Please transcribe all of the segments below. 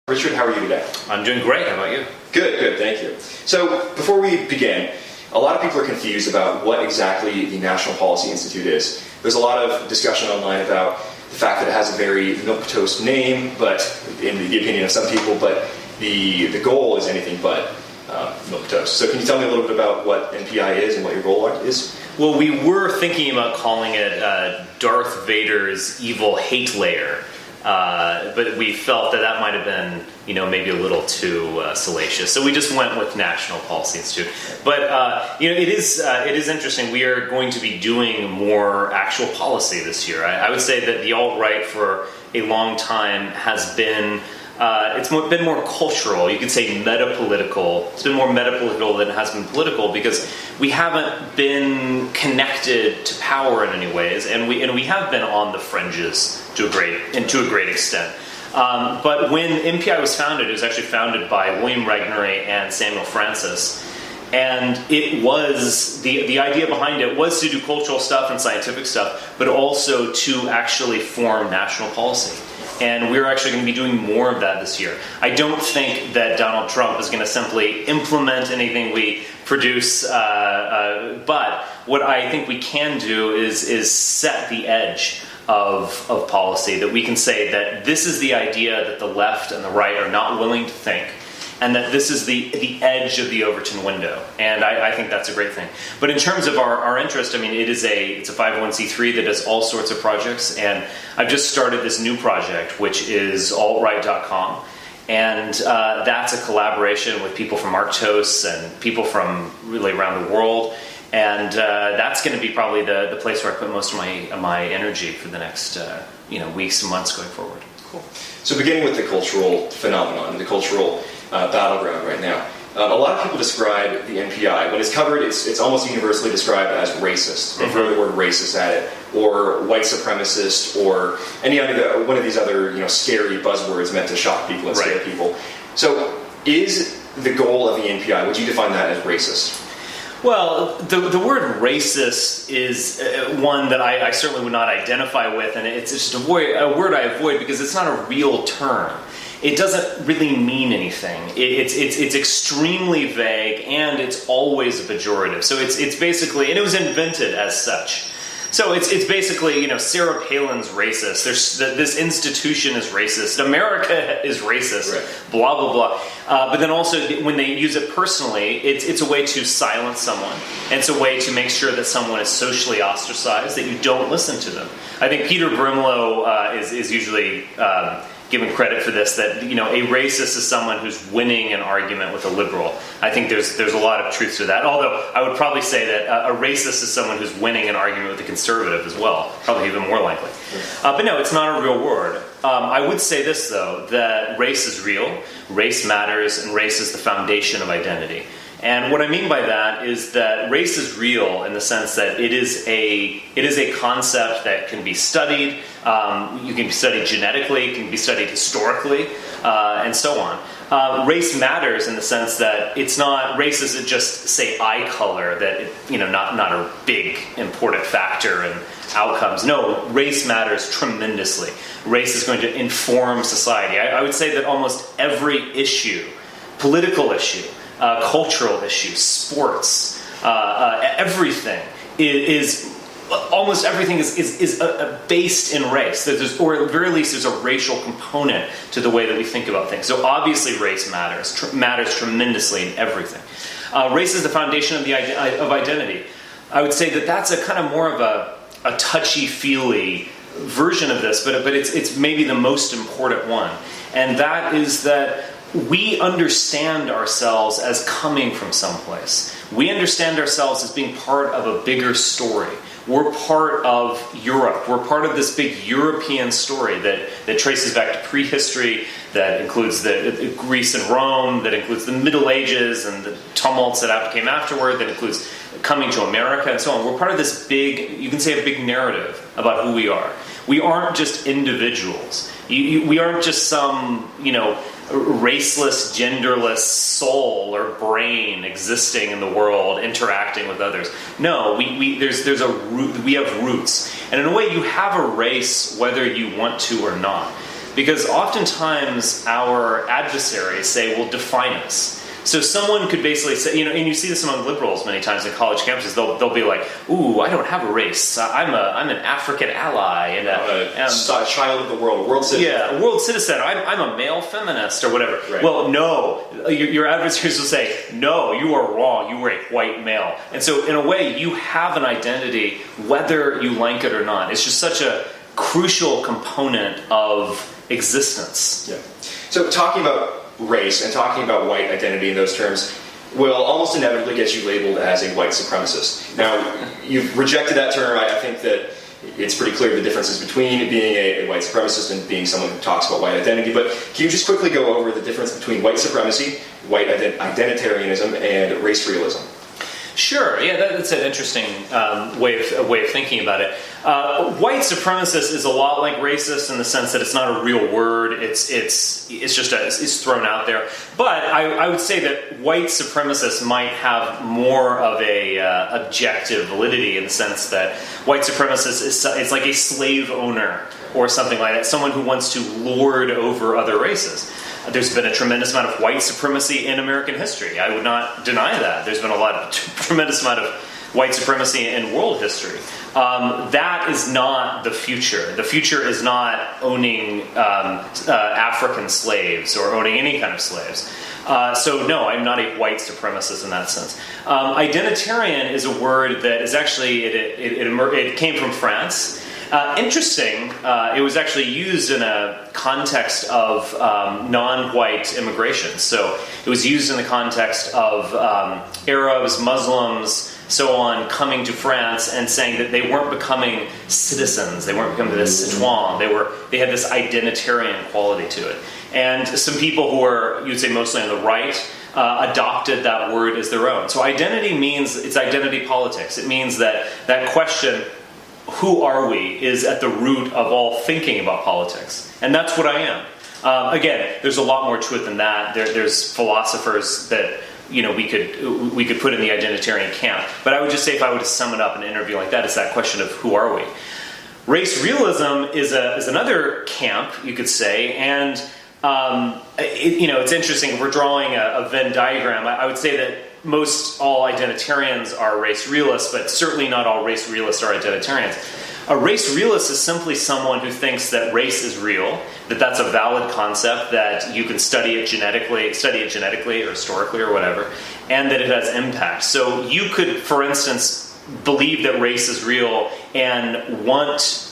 Richard, how are you today? I'm doing great. How about you? Good, thank you. So, before we begin, a lot of people are confused about what exactly the National Policy Institute is. There's a lot of discussion online about the fact that it has a very milquetoast name, but in the opinion of some people, but the goal is anything but milquetoast. So can you tell me a little bit about what NPI is and what your goal is? Well, we were thinking about calling it Darth Vader's evil hate layer, but we felt that might have been, maybe a little too salacious. So we just went with National Policy Institute. But it is interesting. We are going to be doing more actual policy this year. I would say that the alt-right for a long time has been. Been more cultural. You could say metapolitical. It's been more metapolitical than it has been political because we haven't been connected to power in any ways, and we have been on the fringes to a great extent. But when NPI was founded, it was actually founded by William Regnery and Samuel Francis. And it was, the idea behind it was to do cultural stuff and scientific stuff, but also to actually form national policy. And we're actually going to be doing more of that this year. I don't think that Donald Trump is going to simply implement anything we produce, but what I think we can do is set the edge of policy, that we can say that this is the idea that the left and the right are not willing to think, and that this is the edge of the Overton window. And I think that's a great thing. But in terms of our interest, it's a 501c3 that does all sorts of projects. And I've just started this new project, which is alt-right.com. And that's a collaboration with people from Arctos and people from really around the world. And that's going to be probably the place where I put most of my energy for the next weeks and months going forward. Cool. So beginning with the cultural phenomenon, the cultural battleground right now. A lot of people describe the NPI, when it's covered, it's almost universally described as racist. They throw the word racist at it, or white supremacist, or any other one of these other scary buzzwords meant to shock people and scare people. So is the goal of the NPI, would you define that as racist? Well, the word racist is one that I certainly would not identify with, and it's just a word I avoid because it's not a real term. It doesn't really mean anything. It's extremely vague, and it's always a pejorative. So it's basically, and it was invented as such. So it's basically, Sarah Palin's racist. This institution is racist. America is racist. Right. Blah blah blah. But then also, when they use it personally, it's a way to silence someone. And it's a way to make sure that someone is socially ostracized, that you don't listen to them. I think Peter Brimlow is usually given credit for this, that a racist is someone who's winning an argument with a liberal. I think there's a lot of truth to that. Although I would probably say that a racist is someone who's winning an argument with a conservative as well. Probably even more likely. But no, it's not a real word. I would say this though, that race is real, race matters, and race is the foundation of identity. And what I mean by that is that race is real in the sense that it is a concept that can be studied. You can be studied genetically, it can be studied historically, and so on. Race matters in the sense that race isn't just say eye color, that not a big important factor in outcomes. No, race matters tremendously. Race is going to inform society. I would say that almost every issue, political issue, cultural issues, sports, everything almost everything is based in race. Or at the very least, there's a racial component to the way that we think about things. So obviously, race matters tremendously in everything. Race is the foundation of identity. I would say that that's a kind of more of a touchy-feely version of this, but it's maybe the most important one, and that is that we understand ourselves as coming from someplace. We understand ourselves as being part of a bigger story. We're part of Europe. We're part of this big European story that traces back to prehistory, that includes the Greece and Rome, that includes the Middle Ages and the tumults that came afterward, that includes coming to America and so on. We're part of this big, you can say a big narrative about who we are. We aren't just individuals. We aren't just some, raceless, genderless soul or brain existing in the world, interacting with others. No, there's a root. We have roots, and in a way, you have a race whether you want to or not. because oftentimes our adversaries say, well, define us. So someone could basically say, and you see this among liberals many times in college campuses, they'll be like, ooh, I don't have a race. I'm an African ally. And a child of the world, a world citizen. Yeah, a world citizen. I'm a male feminist or whatever. Right. Well, no, your adversaries will say, no, you are wrong. You are a white male. And so in a way, you have an identity whether you like it or not. It's just such a crucial component of existence. Yeah. So talking about race and talking about white identity in those terms will almost inevitably get you labeled as a white supremacist. Now, you've rejected that term. I think that it's pretty clear the differences between being a white supremacist and being someone who talks about white identity, but can you just quickly go over the difference between white supremacy, white identitarianism, and race realism? Sure. Yeah, that's an interesting way of thinking about it. White supremacist is a lot like racist in the sense that it's not a real word. It's just it's thrown out there. But I would say that white supremacists might have more of a objective validity in the sense that white supremacist is like a slave owner or something like that. Someone who wants to lord over other races. There's been a tremendous amount of white supremacy in American history. I would not deny that. There's been a tremendous amount of white supremacy in world history. That is not the future. The future is not owning African slaves or owning any kind of slaves. So no, I'm not a white supremacist in that sense. Identitarian is a word that is actually, it came from France. Interesting, it was actually used in a context of non-white immigration. So it was used in the context of Arabs, Muslims, so on, coming to France and saying that they weren't becoming citizens, they weren't becoming this citoyen, they had this identitarian quality to it. And some people who are, you'd say mostly on the right, adopted that word as their own. So identity means, it's identity politics. It means that question, who are we, is at the root of all thinking about politics. And that's what I am. Again, there's a lot more to it than that. There's philosophers that we could put in the identitarian camp. But I would just say, if I were to sum it up in an interview like that, it's that question of who are we? Race realism is another camp, you could say, and it's interesting. If we're drawing a Venn diagram, I would say that most all identitarians are race realists, but certainly not all race realists are identitarians. A race realist is simply someone who thinks that race is real, that that's a valid concept, that you can study it genetically or historically or whatever, and that it has impact. So you could, for instance, believe that race is real and want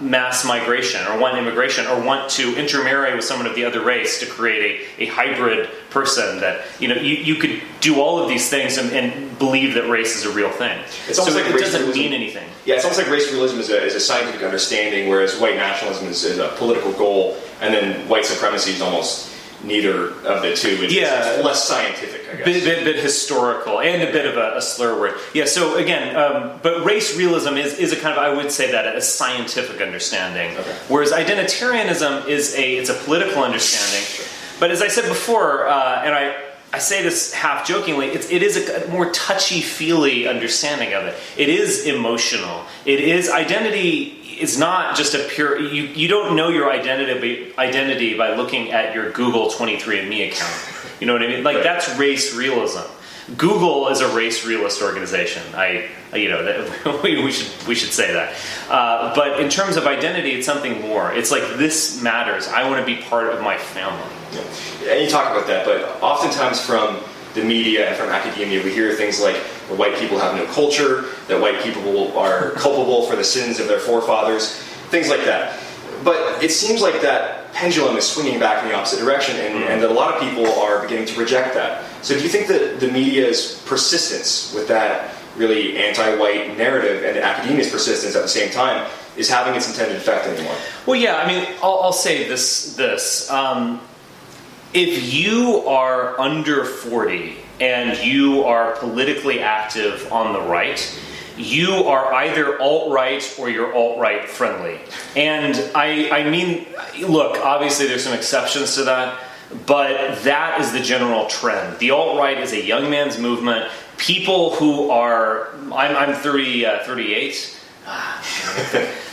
mass migration or want immigration or want to intermarry with someone of the other race to create a hybrid person that, you could do all of these things and believe that race is a real thing. It's almost so like it doesn't mean anything. Yeah, it's almost like race realism is a scientific understanding, whereas white nationalism is a political goal, and then white supremacy is almost neither of the two. It's less scientific, I guess. Bit historical and a bit of a slur word. Yeah, so again, but race realism is a kind of, I would say that, a scientific understanding. Okay. Whereas identitarianism it's a political understanding. Sure. But as I said before, and I say this half jokingly, it is a more touchy-feely understanding of it. It is emotional. Identity is not just a pure, you don't know your identity by looking at your Google 23andMe account. You know what I mean? Like, that's race realism. Google is a race realist organization. We should say that. But in terms of identity, it's something more. It's like, this matters. I want to be part of my family. Yeah, and you talk about that, but oftentimes from the media and from academia, we hear things like that white people have no culture, that white people are culpable for the sins of their forefathers, things like that. But it seems like that pendulum is swinging back in the opposite direction, and that a lot of people are beginning to reject that. So do you think that the media's persistence with that really anti-white narrative and academia's persistence at the same time is having its intended effect anymore? Well, yeah, I mean, I'll say this. If you are under 40 and you are politically active on the right, you are either alt-right or you're alt-right friendly. And I mean, look, obviously there's some exceptions to that, but that is the general trend. The alt-right is a young man's movement. People who are, I'm 38.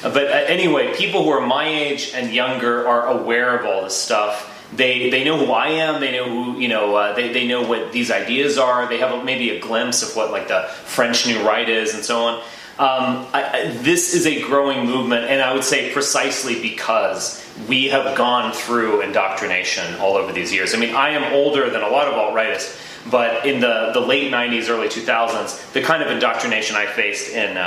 But anyway, people who are my age and younger are aware of all this stuff. They know who I am. They know who, they know what these ideas are. They have maybe a glimpse of what like the French New Right is and so on. This is a growing movement, and I would say precisely because we have gone through indoctrination all over these years. I mean, I am older than a lot of alt-rightists, but in the late 90s, early 2000s, the kind of indoctrination I faced in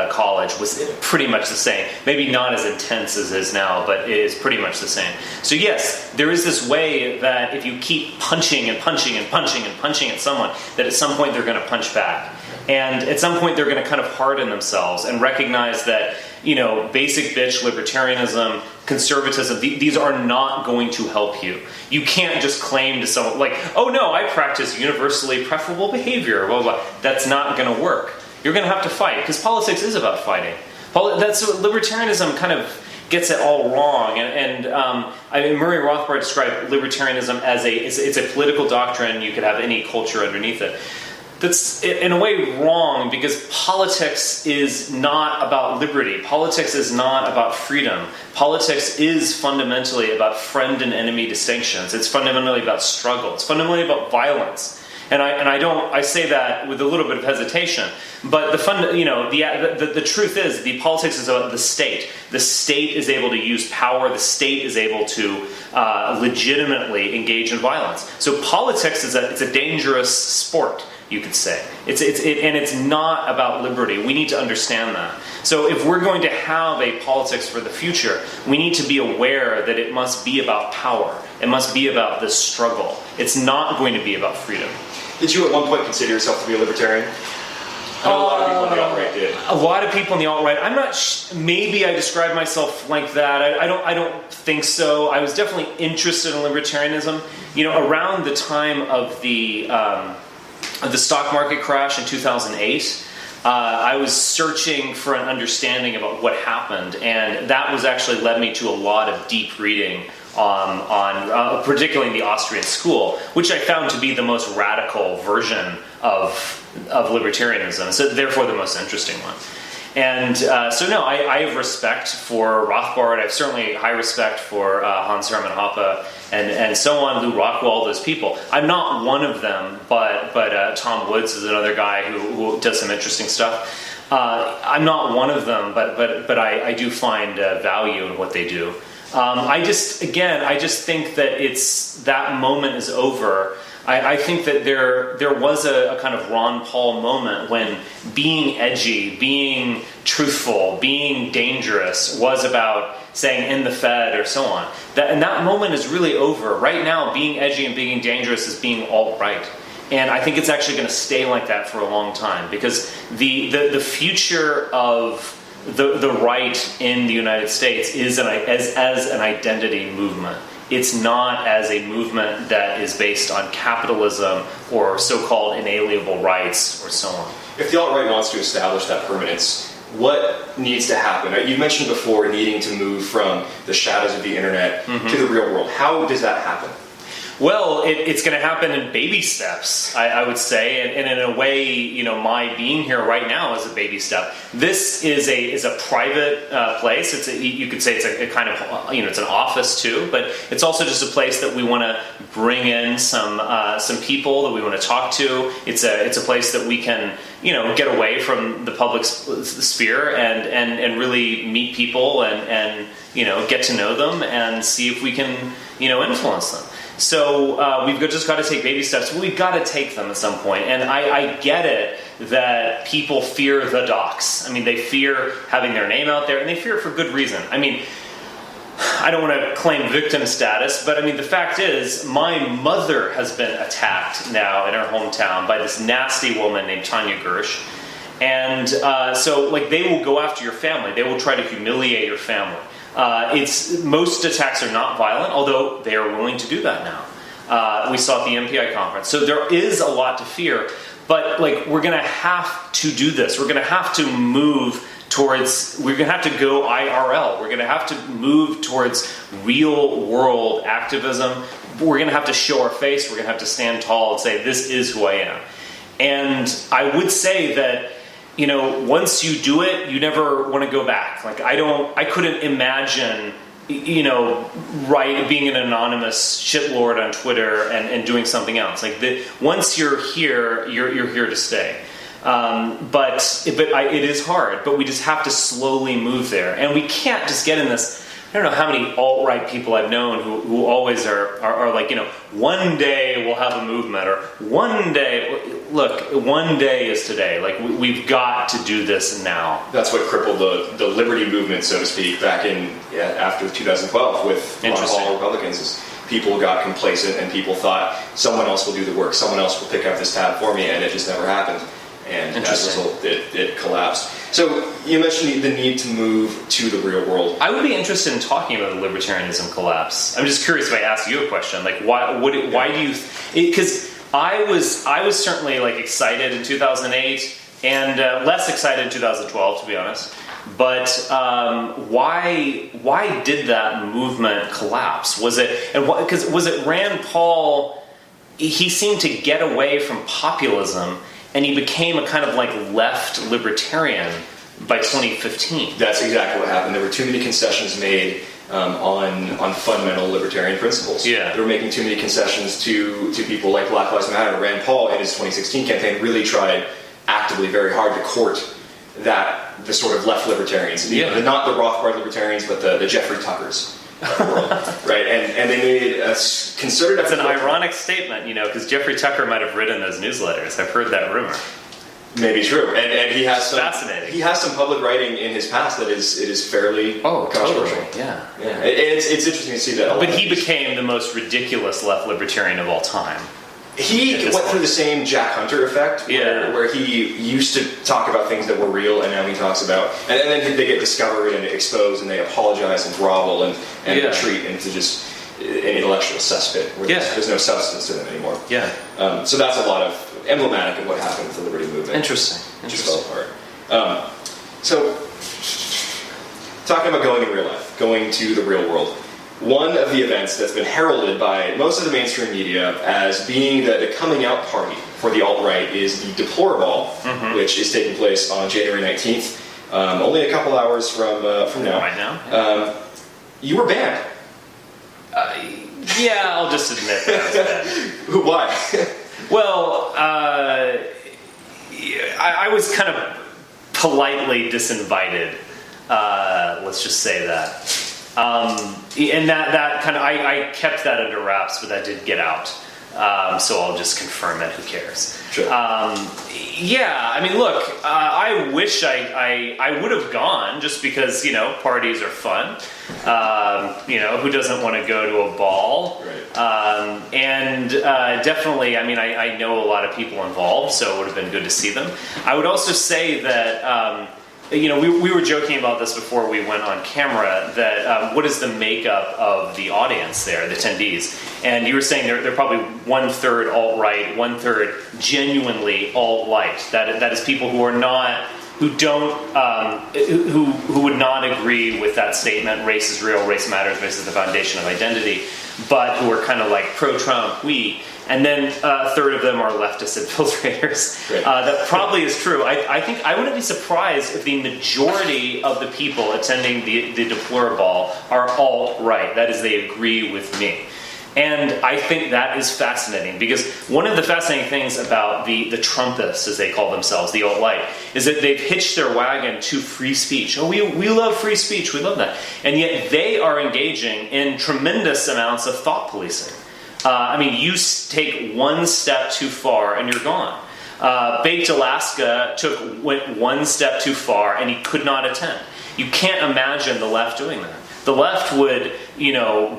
college was pretty much the same. Maybe not as intense as it is now, but it is pretty much the same. So yes, there is this way that if you keep punching and punching and punching and punching at someone, that at some point they're going to punch back. And at some point they're going to kind of harden themselves and recognize that, basic bitch libertarianism, conservatism, these are not going to help you. You can't just claim to someone like, oh no, I practice universally preferable behavior, blah, blah, blah. That's not going to work. You're going to have to fight, because politics is about fighting. That's what libertarianism kind of gets it all wrong. And Murray Rothbard described libertarianism as it's a political doctrine. You could have any culture underneath it. That's in a way wrong, because politics is not about liberty. Politics is not about freedom. Politics is fundamentally about friend and enemy distinctions. It's fundamentally about struggle. It's fundamentally about violence. And I say that with a little bit of hesitation, but the truth is the politics is about the state. The state is able to use power. The state is able to legitimately engage in violence. So politics is a dangerous sport, you could say. And it's not about liberty. We need to understand that. So if we're going to have a politics for the future, we need to be aware that it must be about power. It must be about the struggle. It's not going to be about freedom. Did you at one point consider yourself to be a libertarian? I know a lot of people in the alt-right did. A lot of people in the alt-right. I'm not. Maybe I describe myself like that. I don't think so. I was definitely interested in libertarianism. Around the time of the stock market crash in 2008. I was searching for an understanding about what happened, and that was actually led me to a lot of deep reading on particularly in the Austrian school, which I found to be the most radical version of libertarianism, so therefore the most interesting one. And I have respect for Rothbard. I have certainly high respect for Hans Hermann Hoppe and so on, Lou Rockwell, those people. I'm not one of them, but Tom Woods is another guy who does some interesting stuff. I'm not one of them, but I do find value in what they do. I just think that that moment is over. I think that there was a kind of Ron Paul moment when being edgy, being truthful, being dangerous was about saying "end the Fed" or so on. And that moment is really over. Right now, being edgy and being dangerous is being alt-right. And I think it's actually going to stay like that for a long time, because the future of the right in the United States is as an identity movement. It's not as a movement that is based on capitalism or so-called inalienable rights or so on. If the alt-right wants to establish that permanence, what needs to happen? You mentioned before needing to move from the shadows of the internet to the real world. How does that happen? Well, it's going to happen in baby steps, I would say, and in a way, my being here right now is a baby step. This is a private place. You could say it's a kind of it's an office too, but it's also just a place that we want to bring in some people that we want to talk to. It's a place that we can get away from the public sphere and really meet people and get to know them and see if we can influence them. So we've just got to take baby steps. We've got to take them at some point. And I get it that people fear the docs. I mean, they fear having their name out there, and they fear it for good reason. I mean, I don't want to claim victim status, but I mean, the fact is, my mother has been attacked now in her hometown by this nasty woman named Tanya Gersh. And so they will go after your family. They will try to humiliate your family. Most attacks are not violent, although they are willing to do that now. We saw at the MPI conference. So there is a lot to fear, but we're going to have to do this. We're going to have to move we're going to have to go IRL. We're going to have to move towards real world activism. We're going to have to show our face. We're going to have to stand tall and say, this is who I am. And I would say that once you do it, you never want to go back. Like, I couldn't imagine, being an anonymous shitlord on Twitter and doing something else. Like, once you're here, you're here to stay. But it is hard, but we just have to slowly move there. And we can't just get in this. I don't know how many alt-right people I've known who always are like, one day we'll have a movement, or one day, look, one day is today. Like, we've got to do this now. That's what crippled the liberty movement, so to speak, back after 2012 with all Republicans. Is people got complacent and people thought someone else will do the work, someone else will pick up this tab for me, and it just never happened. And as a result, it collapsed. So you mentioned the need to move to the real world. I would be interested in talking about the libertarianism collapse. I'm just curious if I ask you a question. Like, why do you? Because I was certainly like excited in 2008 and less excited in 2012, to be honest. But why did that movement collapse? Was it Rand Paul? He seemed to get away from populism. And he became a kind of like left libertarian by 2015. That's exactly what happened. There were too many concessions made on fundamental libertarian principles. Yeah. They were making too many concessions to people like Black Lives Matter. Rand Paul, in his 2016 campaign, really tried actively very hard to court the sort of left libertarians. Yeah. Not the Rothbard libertarians, but the Jeffrey Tuckers. World, right, and they made a concerted effort. It's an ironic statement, because Jeffrey Tucker might have written those newsletters. I've heard that rumor. Maybe true, and he has fascinating. He has some public writing in his past that is fairly controversial. Totally. Yeah. It's interesting to see that. But he became the most ridiculous left libertarian of all time. He went through the same Jack Hunter effect, where he used to talk about things that were real, and now he talks about, and then they get discovered and exposed, and they apologize and grovel and retreat into just an intellectual cesspit where there's no substance to them anymore. Yeah. So that's a lot of emblematic of what happened with the liberty movement. Interesting. Just fell apart. So, talking about going in real life, going to the real world. One of the events that's been heralded by most of the mainstream media as being the coming out party for the alt-right is the Deploraball, which is taking place on January 19th, only a couple hours from now. Right now? You were banned. Yeah, I'll just admit that I was banned. Why? Well, I was kind of politely disinvited. Let's just say that. And that kind of, I kept that under wraps, but that did get out. So I'll just confirm it. Who cares? Sure. Yeah, I mean, look, I wish I would have gone just because, parties are fun. Who doesn't want to go to a ball? Right. And definitely, I mean, I know a lot of people involved, so it would have been good to see them. I would also say that, we were joking about this before we went on camera, that what is the makeup of the audience there, the attendees? And you were saying they're probably 1/3 alt-right, 1/3 genuinely alt-light. That is people who are not, who don't, who would not agree with that statement, race is real, race matters, race is the foundation of identity, but who are kind of like pro-Trump, and then a third of them are leftist infiltrators. Right. That probably is true. I think I wouldn't be surprised if the majority of the people attending the Deploraball are alt-right. That is, they agree with me. And I think that is fascinating, because one of the fascinating things about the Trumpists, as they call themselves, the alt-right, is that they've hitched their wagon to free speech. Oh, we love free speech, we love that. And yet they are engaging in tremendous amounts of thought policing. You take one step too far and you're gone. Baked Alaska went one step too far and he could not attend. You can't imagine the left doing that. The left would,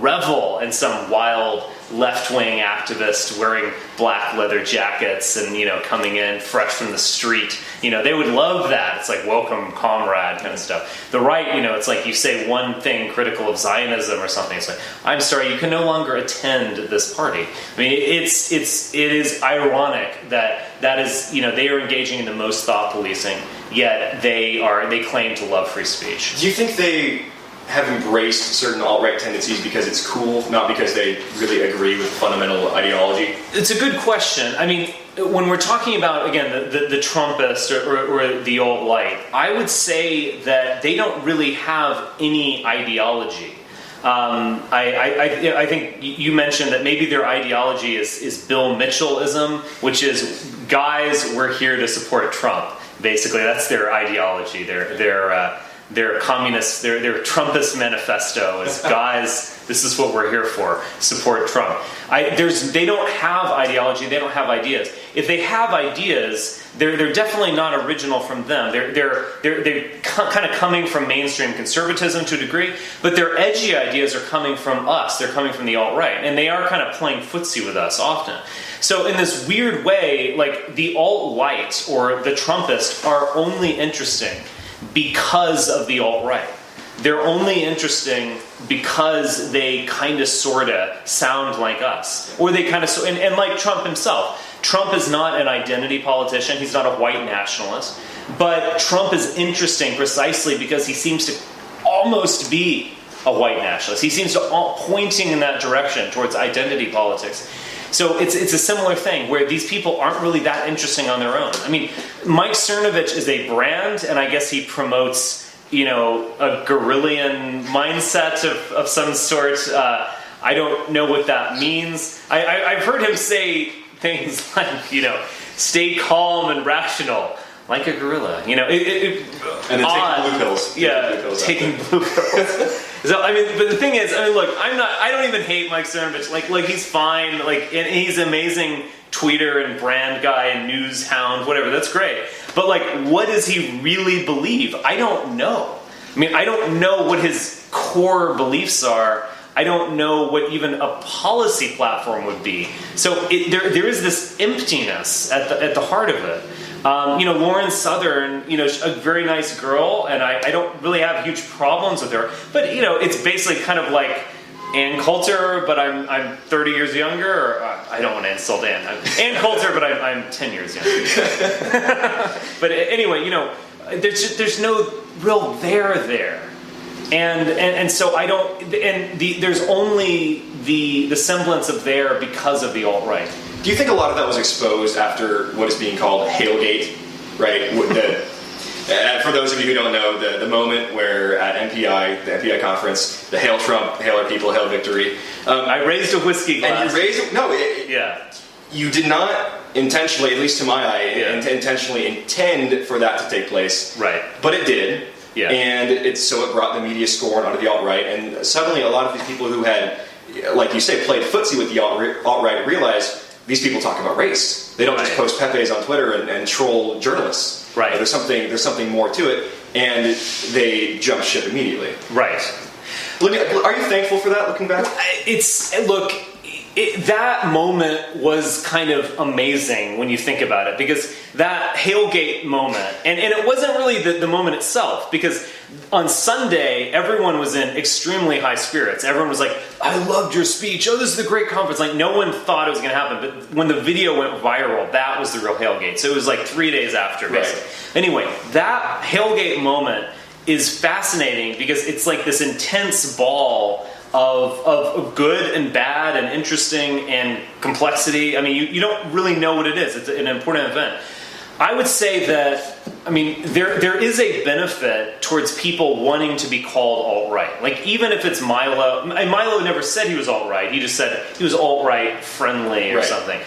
revel in some wild left-wing activist wearing black leather jackets and, coming in fresh from the street. They would love that. It's like welcome comrade kind of stuff. The right, it's like you say one thing critical of Zionism or something. It's like, I'm sorry, you can no longer attend this party. I mean, it is ironic that is, they are engaging in the most thought policing, yet they claim to love free speech. Do you think they have embraced certain alt-right tendencies because it's cool, not because they really agree with fundamental ideology? It's a good question. I mean, when we're talking about, again, the Trumpist or the alt-lite, I would say that they don't really have any ideology. I think you mentioned that maybe their ideology is Bill Mitchellism, which is, guys, we're here to support Trump. Basically, that's their ideology. Their communist, their Trumpist manifesto is, guys, this is what we're here for, support Trump. They don't have ideology, they don't have ideas. If they have ideas, they're definitely not original from them. They're kind of coming from mainstream conservatism to a degree, but their edgy ideas are coming from us. They're coming from the alt-right, and they are kind of playing footsie with us often. So in this weird way, like, the alt-right or the Trumpists are only interesting because of the alt-right. They're only interesting because they kind of sort of sound like us. Or they kind of, and like Trump himself. Trump is not an identity politician. He's not a white nationalist. But Trump is interesting precisely because he seems to almost be a white nationalist. He seems to pointing in that direction towards identity politics. So it's a similar thing where these people aren't really that interesting on their own. I mean, Mike Cernovich is a brand, and I guess he promotes, a guerrillian mindset of some sort. I don't know what that means. I've heard him say things like, stay calm and rational, like a gorilla. And then taking blue pills. Taking blue pills. So, but the thing is, look, I don't even hate Mike Cernovich. Like he's fine. And he's an amazing tweeter and brand guy and news hound, whatever. That's great. But what does he really believe? I don't know. I don't know what his core beliefs are. I don't know what even a policy platform would be. So there is this emptiness at the heart of it. Lauren Southern, a very nice girl, and I don't really have huge problems with her. But it's basically kind of like Ann Coulter, but I'm 30 years younger. Or, I don't want to insult Ann. Ann Coulter, but I'm 10 years younger. But anyway, there's no real there. And so I don't. And there's only the semblance of there because of the alt-right. Do you think a lot of that was exposed after what is being called Hailgate, right? For those of you who don't know, the moment where at the MPI conference, the Hail Trump, Hail our people, Hail victory. I raised a whiskey glass. And you did not intentionally, at least to my eye, intentionally intend for that to take place. Right. But it did. Yeah. And it brought the media scorn onto the alt-right. And suddenly a lot of these people who had, like you say, played footsie with the alt-right realized these people talk about race. They don't just post Pepes on Twitter and troll journalists. Right. There's something more to it, and they jump ship immediately. Right. Are you thankful for that, looking back? That moment was kind of amazing when you think about it, because that Hailgate moment, and it wasn't really the moment itself, because on Sunday, everyone was in extremely high spirits. Everyone was like, I loved your speech. Oh, this is a great conference. No one thought it was going to happen. But when the video went viral, that was the real Hailgate. So it was 3 days after, basically. Right. Anyway, that Hailgate moment is fascinating because it's this intense ball of good and bad and interesting and complexity. You don't really know what it is. It's an important event. I would say that, there is a benefit towards people wanting to be called alt-right. Even if it's Milo, and Milo never said he was alt-right. He just said he was alt-right friendly or something.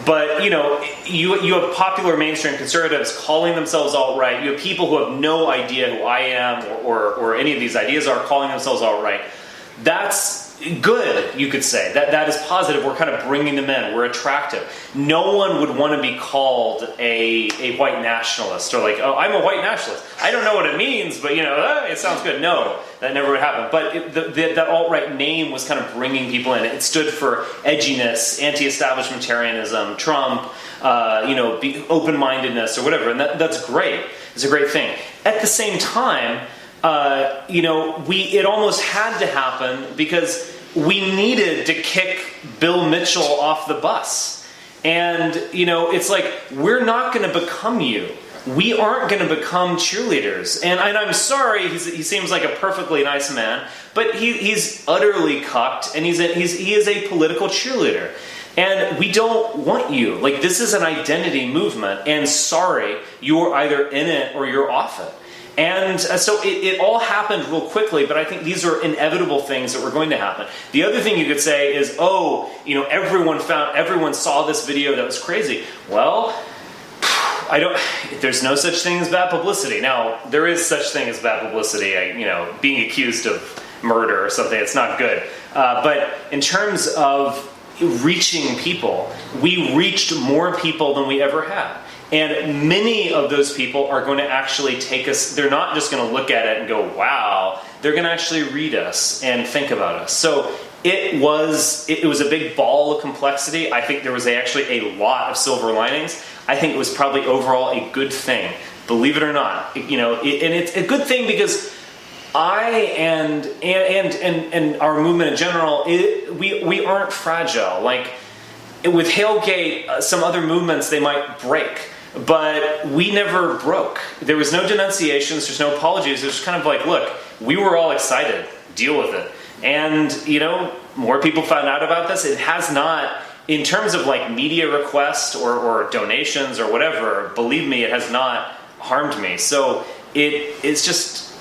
But, you have popular mainstream conservatives calling themselves alt-right. You have people who have no idea who I am or any of these ideas are calling themselves alt-right. That's good, you could say. That is positive. We're kind of bringing them in. We're attractive. No one would want to be called a white nationalist or oh, I'm a white nationalist. I don't know what it means, but it sounds good. No, that never would happen. But that alt-right name was kind of bringing people in. It stood for edginess, anti-establishmentarianism, Trump, open-mindedness or whatever. And that's great. It's a great thing. At the same time, it almost had to happen because we needed to kick Bill Mitchell off the bus. And, it's we're not going to become you. we aren't going to become cheerleaders. And I'm sorry, he seems like a perfectly nice man, but he's utterly cucked, and he is a political cheerleader. And we don't want you. Like, this is an identity movement, and sorry, you're either in it or you're off it. And so it all happened real quickly, but I think these are inevitable things that were going to happen. The other thing you could say is, everyone saw this video that was crazy. Well, there's no such thing as bad publicity. Now, there is such thing as bad publicity, being accused of murder or something, it's not good. But in terms of reaching people, we reached more people than we ever had. And many of those people are going to actually take us, they're not just going to look at it and go, wow, they're going to actually read us and think about us. So it was a big ball of complexity. I think there was actually a lot of silver linings. I think it was probably overall a good thing, believe it or not. And it's a good thing because I and our movement in general, we aren't fragile. Like with Hailgate, some other movements, they might break. But we never broke. There was no denunciations, there's no apologies. It was kind of like, look, we were all excited, deal with it. And, more people found out about this. It has not, in terms of like media requests or donations or whatever, believe me, it has not harmed me. So it's just,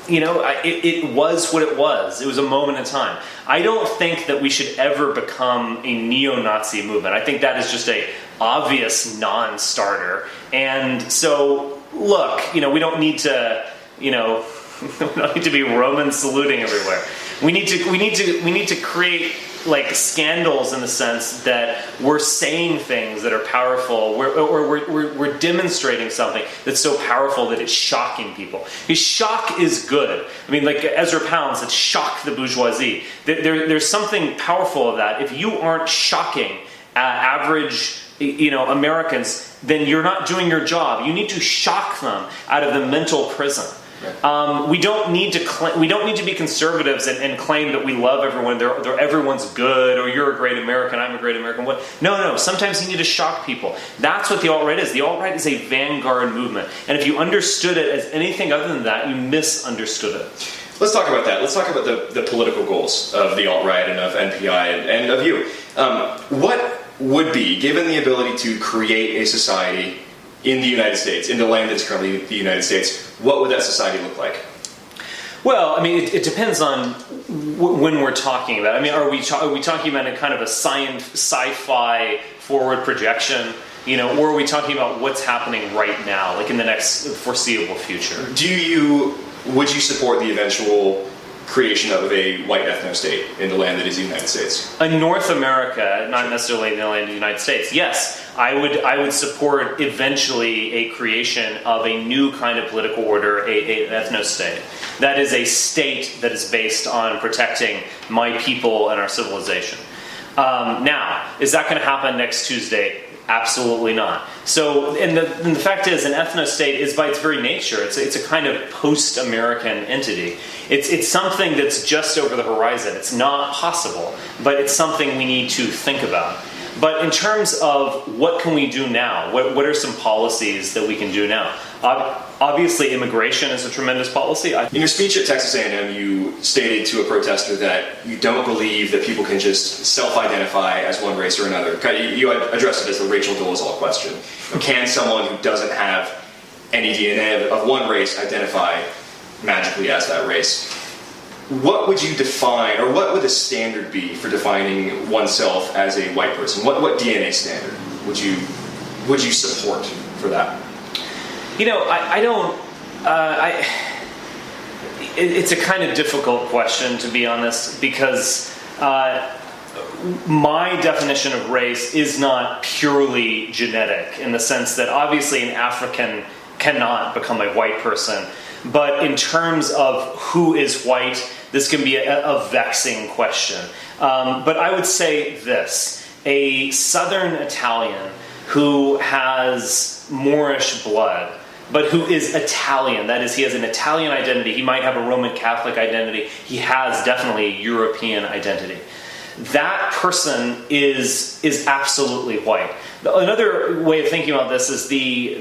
it was what it was. It was a moment in time. I don't think that we should ever become a neo-Nazi movement. I think that is just a obvious non-starter. And so, look, we don't need to, we don't need to be Roman saluting everywhere. We need to create like scandals in the sense that we're saying things that are powerful, we're demonstrating something that's so powerful that it's shocking people. Because shock is good. I mean, like Ezra Pound said, shock the bourgeoisie. There's something powerful of that. If you aren't shocking average Americans, then you're not doing your job. You need to shock them out of the mental prison. Right. We don't need to be conservatives and claim that we love everyone. Everyone's good, or you're a great American, I'm a great American. What? No. Sometimes you need to shock people. That's what the alt-right is. The alt-right is a vanguard movement, and if you understood it as anything other than that, you misunderstood it. Let's talk about that. Let's talk about the political goals of the alt-right and of NPI and of you. What would be, given the ability to create a society in the United States, in the land that's currently the United States, what would that society look like? Well, I mean, it depends on when we're talking about. I mean, are we talking about a kind of a sci-fi forward projection, or are we talking about what's happening right now, like in the next foreseeable future? Would you support the eventual creation of a white ethno-state in the land that is the United States? In North America, not necessarily in the land of the United States. Yes, I would support eventually a creation of a new kind of political order, an ethno-state. That is a state that is based on protecting my people and our civilization. Now, is that going to happen next Tuesday? Absolutely not. So, and the fact is, an ethno-state is by its very nature, it's a kind of post-American entity. It's something that's just over the horizon. It's not possible, but it's something we need to think about. But in terms of what can we do now, what are some policies that we can do now? Obviously, immigration is a tremendous policy. In your speech at Texas A&M, you stated to a protester that you don't believe that people can just self-identify as one race or another. You addressed it as the Rachel Dolezal question. Can someone who doesn't have any DNA of one race identify magically as that race? What would you define, or what would the standard be for defining oneself as a white person? What DNA standard would you support for that? It's a kind of difficult question, to be honest, because my definition of race is not purely genetic, in the sense that obviously an African cannot become a white person. But in terms of who is white, this can be a vexing question. But I would say this: a Southern Italian who has Moorish blood, but who is Italian, that is, he has an Italian identity, he might have a Roman Catholic identity, he has definitely a European identity. that person is absolutely white. Another way of thinking about this is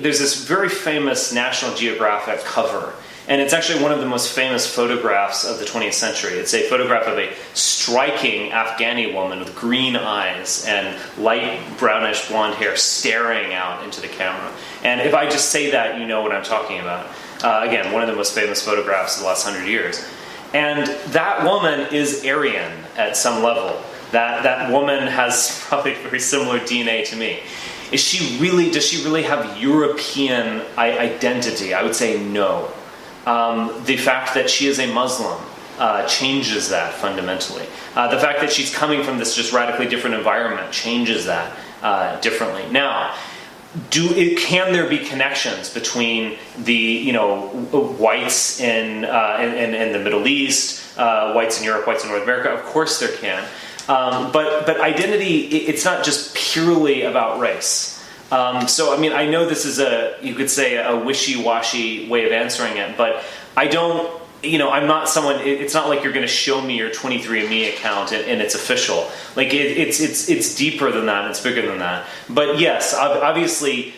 there's this very famous National Geographic cover, and it's actually one of the most famous photographs of the 20th century. It's a photograph of a striking Afghani woman with green eyes and light brownish blonde hair staring out into the camera. And if I just say that, you know what I'm talking about. Again, one of the most famous photographs of the last 100 years. And that woman is Aryan at some level. That woman has probably very similar DNA to me. Does she really have European identity? I would say no. The fact that she is a Muslim changes that fundamentally. The fact that she's coming from this just radically different environment changes that differently. Now, can there be connections between the whites in the Middle East, whites in Europe, whites in North America? Of course there can. But identity, it's not just purely about race. So, I mean, I know this is you could say a wishy-washy way of answering it, but I don't, I'm not someone, it's not like you're going to show me your 23andMe account and it's official. Like, it's deeper than that, it's bigger than that. But yes, obviously,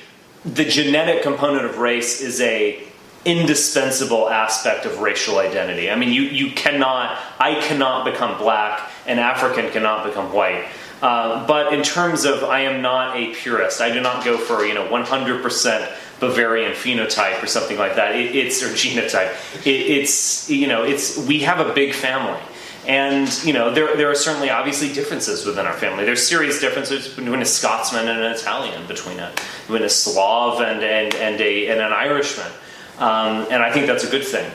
the genetic component of race is a indispensable aspect of racial identity. I mean, I cannot become black, and African cannot become white. But in terms of, I am not a purist. I do not go for 100% Bavarian phenotype or something like that. Or genotype. We have a big family, and there are certainly obviously differences within our family. There's serious differences between a Scotsman and an Italian, between a Slav and an Irishman. And I think that's a good thing.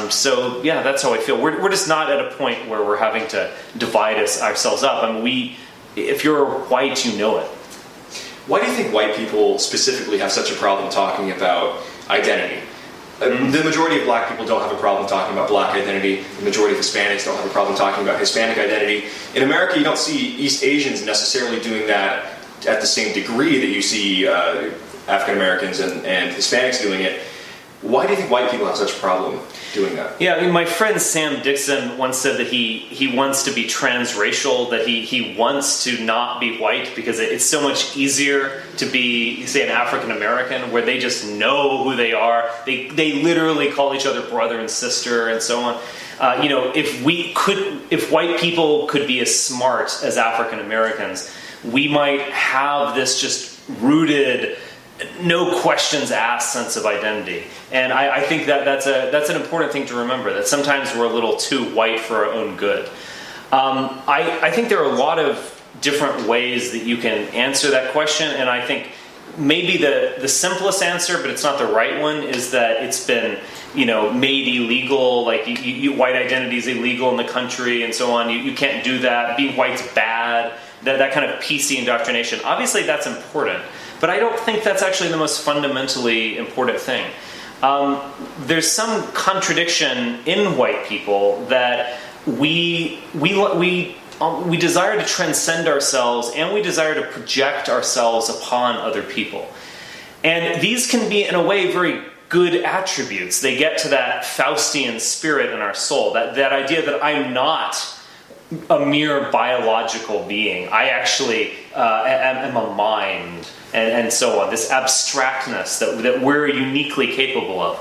So yeah, that's how I feel. We're just not at a point where we're having to divide ourselves up. I mean, if you're white, you know it. Why do you think white people specifically have such a problem talking about identity? The majority of black people don't have a problem talking about black identity. The majority of Hispanics don't have a problem talking about Hispanic identity. In America, you don't see East Asians necessarily doing that at the same degree that you see African Americans and Hispanics doing it. Why do you think white people have such a problem doing that? Yeah, I mean, my friend Sam Dixon once said that he wants to be transracial, that he wants to not be white because it's so much easier to be, say, an African American, where they just know who they are. They literally call each other brother and sister and so on. If white people could be as smart as African Americans, we might have this just rooted, no questions asked sense of identity. And I think that's an important thing to remember, that sometimes we're a little too white for our own good. I think there are a lot of different ways that you can answer that question, and I think maybe the simplest answer, but it's not the right one, is that it's been made illegal, like white identity is illegal in the country and so on. You can't do that. Being white's bad. That kind of PC indoctrination. Obviously that's important, but I don't think that's actually the most fundamentally important thing. There's some contradiction in white people that we desire to transcend ourselves, and we desire to project ourselves upon other people. And these can be, in a way, very good attributes. They get to that Faustian spirit in our soul, that idea that I'm not a mere biological being. I actually am a mind, and so on. This abstractness that we're uniquely capable of.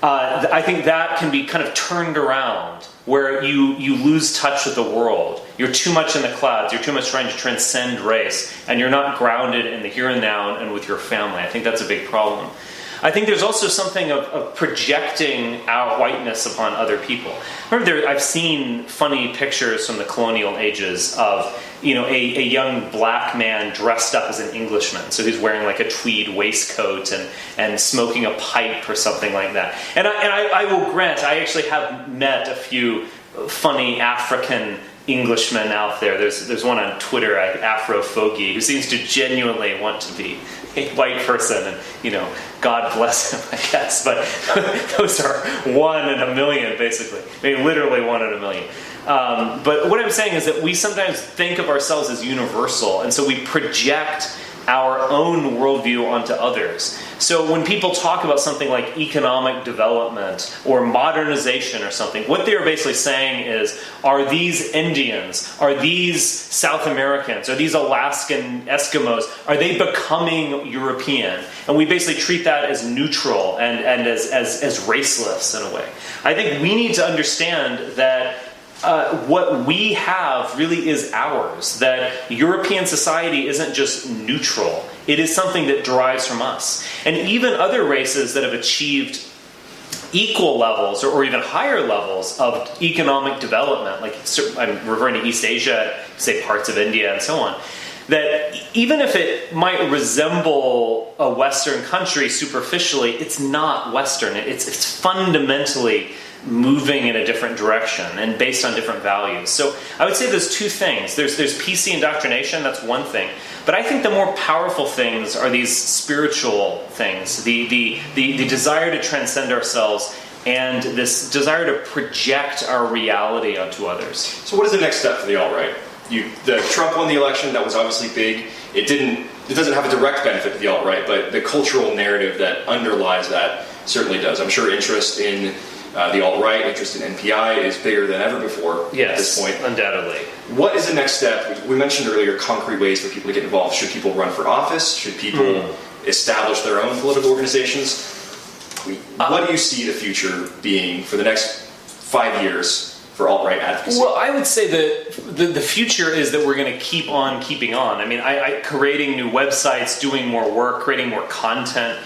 I think that can be kind of turned around, where you lose touch with the world. You're too much in the clouds. You're too much trying to transcend race, and you're not grounded in the here and now and with your family. I think that's a big problem. I think there's also something of projecting our whiteness upon other people. Remember, I've seen funny pictures from the colonial ages of a young black man dressed up as an Englishman. So he's wearing like a tweed waistcoat and smoking a pipe or something like that. And I will grant, I actually have met a few funny African Englishmen out there. There's one on Twitter, Afro-Fogey, who seems to genuinely want to be a white person, and God bless him, I guess. But those are 1 in a million, basically. I mean, literally 1 in a million. But what I'm saying is that we sometimes think of ourselves as universal, and so we project our own worldview onto others. So when people talk about something like economic development or modernization or something, what they're basically saying is, are these Indians, are these South Americans, are these Alaskan Eskimos, are they becoming European? And we basically treat that as neutral and as raceless in a way. I think we need to understand that what we have really is ours, that European society isn't just neutral. It is something that derives from us. And even other races that have achieved equal levels or even higher levels of economic development, like I'm referring to East Asia, say parts of India and so on, that even if it might resemble a Western country superficially, it's not Western. It's fundamentally moving in a different direction and based on different values. So I would say there's two things. There's PC indoctrination, that's one thing. But I think the more powerful things are these spiritual things, the desire to transcend ourselves and this desire to project our reality onto others. So what is the next step for the alt-right? Trump won the election, that was obviously big. It doesn't have a direct benefit to the alt-right, but the cultural narrative that underlies that certainly does. I'm sure interest in the alt-right, interest in NPI is bigger than ever before at this point. Undoubtedly. What is the next step? We mentioned earlier concrete ways for people to get involved. Should people run for office? Should people establish their own political organizations? What do you see the future being for the next 5 years for alt-right advocacy? Well, I would say that the future is that we're going to keep on keeping on. I mean, I creating new websites, doing more work, creating more content,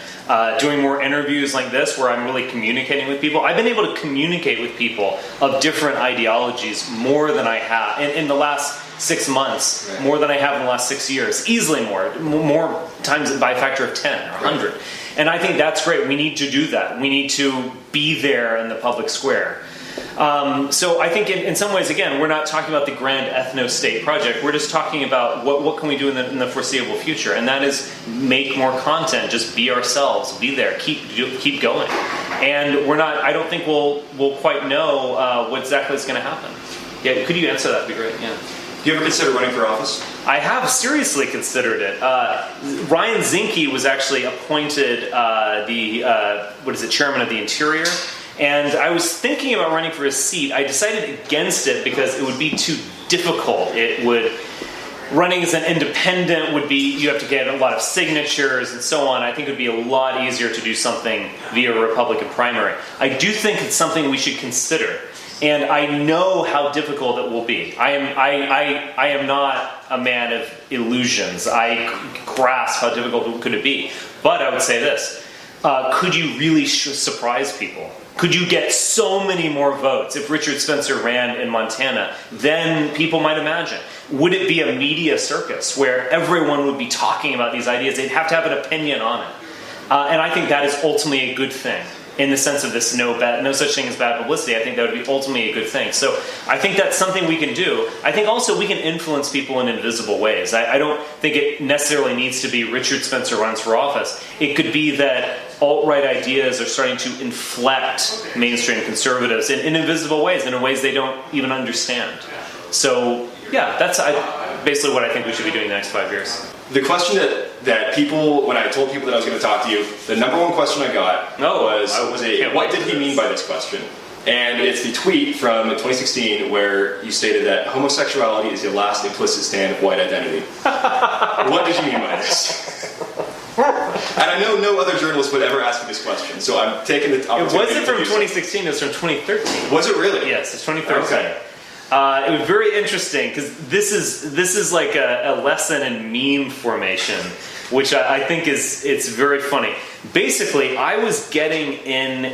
doing more interviews like this where I'm really communicating with people. I've been able to communicate with people of different ideologies more than I have in the last 6 months, more than I have in the last 6 years. Easily more times by a factor of 10 or 100. Right. And I think that's great. We need to do that. We need to be there in the public square. So I think in some ways, again, we're not talking about the grand ethno-state project. We're just talking about what can we do in the foreseeable future, and that is make more content, just be ourselves, be there, keep going. And we're not. I don't think we'll quite know what exactly is going to happen. Yeah, could you answer that? That'd be great. Yeah. Do you ever consider running for office? I have seriously considered it. Ryan Zinke was actually appointed chairman of the Interior. And I was thinking about running for a seat. I decided against it because it would be too difficult. Running as an independent would be, you have to get a lot of signatures and so on. I think it would be a lot easier to do something via a Republican primary. I do think it's something we should consider. And I know how difficult it will be. I am not a man of illusions. I grasp how difficult could it be. But I would say this. Could you really surprise people? Could you get so many more votes if Richard Spencer ran in Montana than people might imagine? Would it be a media circus where everyone would be talking about these ideas? They'd have to have an opinion on it. And I think that is ultimately a good thing in the sense of this no such thing as bad publicity. I think that would be ultimately a good thing. So I think that's something we can do. I think also we can influence people in invisible ways. I don't think it necessarily needs to be Richard Spencer runs for office. It could be that alt-right ideas are starting to inflect mainstream conservatives in invisible ways, in ways they don't even understand. So, yeah, that's basically what I think we should be doing the next 5 years. The question that people, when I told people that I was going to talk to you, the number one question I got was what did he mean by this question? And it's the tweet from 2016 where you stated that homosexuality is the last implicit stand of white identity. What did you mean by this? And I know no other journalist would ever ask me this question, so I'm taking the opportunity. It wasn't from 2016, it was from 2013. Was it really? Yes, it's 2013. Okay. It was very interesting because this is like a lesson in meme formation, which I think it's very funny. Basically, I was getting in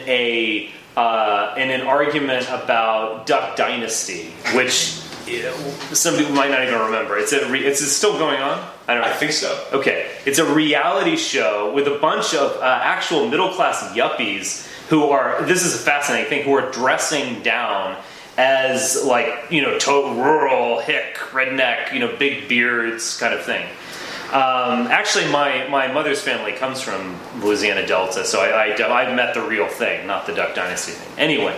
an argument about Duck Dynasty, which some people might not even remember. Is it still going on? I don't know. I think so. Okay, it's a reality show with a bunch of actual middle class yuppies who are. This is a fascinating thing. Who are dressing down as rural hick, redneck, big beards kind of thing. Actually, my mother's family comes from Louisiana Delta, so I've met the real thing, not the Duck Dynasty thing. Anyway,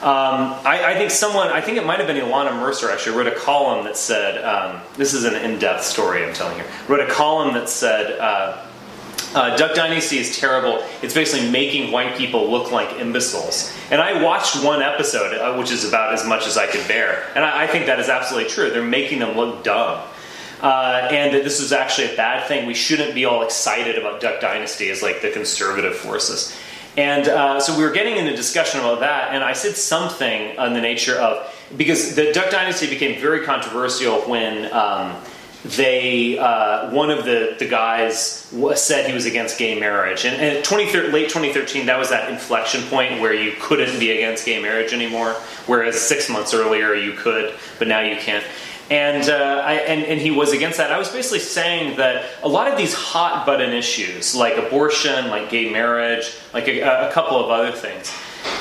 I think it might have been Ilana Mercer actually wrote a column that said, this is an in-depth story I'm telling you, wrote a column that said, Duck Dynasty is terrible. It's basically making white people look like imbeciles. And I watched one episode, which is about as much as I could bear. And I think that is absolutely true. They're making them look dumb. And that this is actually a bad thing. We shouldn't be all excited about Duck Dynasty as like the conservative forces. And so we were getting into discussion about that, and I said something on the nature of, because the Duck Dynasty became very controversial when one of the guys said he was against gay marriage. And late 2013, that was that inflection point where you couldn't be against gay marriage anymore, whereas 6 months earlier you could, but now you can't. And he was against that. I was basically saying that a lot of these hot button issues, like abortion, like gay marriage, like a couple of other things,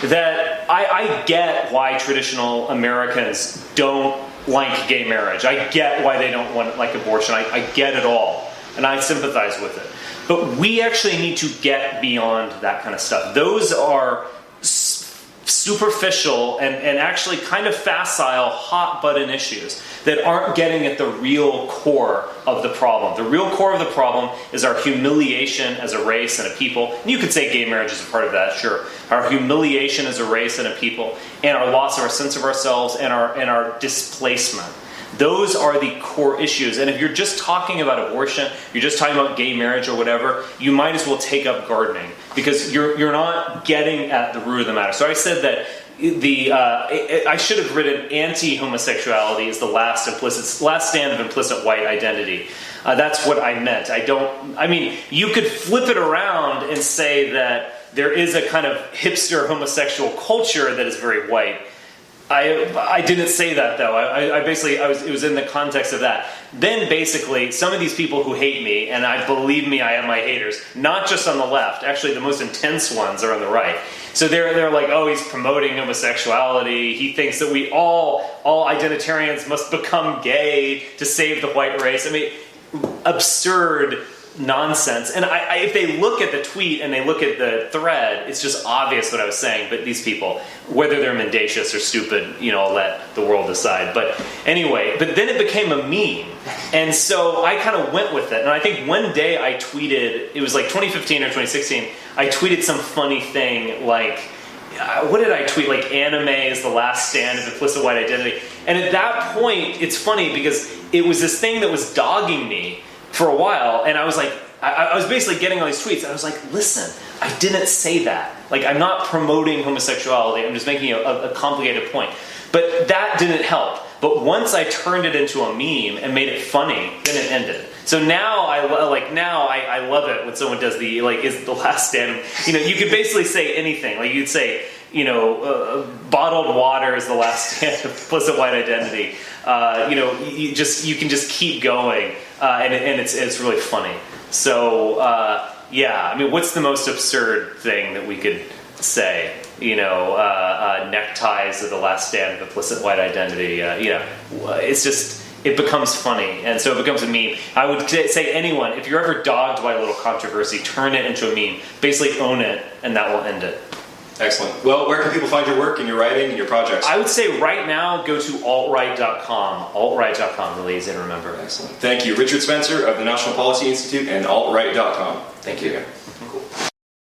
that I get why traditional Americans don't like gay marriage. I get why they don't like abortion. I get it all, and I sympathize with it. But we actually need to get beyond that kind of stuff. Those are superficial and actually kind of facile hot button issues that aren't getting at the real core of the problem. The real core of the problem is our humiliation as a race and a people. And you could say gay marriage is a part of that, sure. Our humiliation as a race and a people, and our loss of our sense of ourselves, and our displacement. Those are the core issues. And if you're just talking about abortion, you're just talking about gay marriage or whatever, you might as well take up gardening, because you're not getting at the root of the matter. So I said that I should have written anti-homosexuality is the last stand of implicit white identity. That's what I meant. You could flip it around and say that there is a kind of hipster homosexual culture that is very white. I didn't say that, though. It was in the context of that. Then basically, some of these people who hate me, and believe me, I have my haters, not just on the left, actually the most intense ones are on the right. So they're like, oh, he's promoting homosexuality. He thinks that we all identitarians must become gay to save the white race. I mean, absurd nonsense. And if they look at the tweet and they look at the thread, it's just obvious what I was saying. But these people, whether they're mendacious or stupid, I'll let the world decide. But anyway, then it became a meme. And so I kind of went with it. And I think one day I tweeted, it was like 2015 or 2016, I tweeted some funny thing like, what did I tweet? Like, anime is the last stand of implicit white identity. And at that point, it's funny because it was this thing that was dogging me for a while, and I was like, I was basically getting all these tweets, and I was like, listen, I didn't say that. Like, I'm not promoting homosexuality, I'm just making a complicated point. But that didn't help. But once I turned it into a meme and made it funny, then it ended. So now I love it when someone does is the last stand. You could basically say anything. Like, you'd say, bottled water is the last stand of implicit white identity. You can just keep going, and it's really funny. So what's the most absurd thing that we could say? Neckties are the last stand of implicit white identity. It's just, it becomes funny, and so it becomes a meme. I would say anyone, if you're ever dogged by a little controversy, turn it into a meme. Basically own it, and that will end it. Excellent. Well, where can people find your work and your writing and your projects? I would say right now, go to alt-right.com. Alt-right.com, really easy to remember. Excellent. Thank you. Richard Spencer of the National Policy Institute and alt-right.com. Thank you.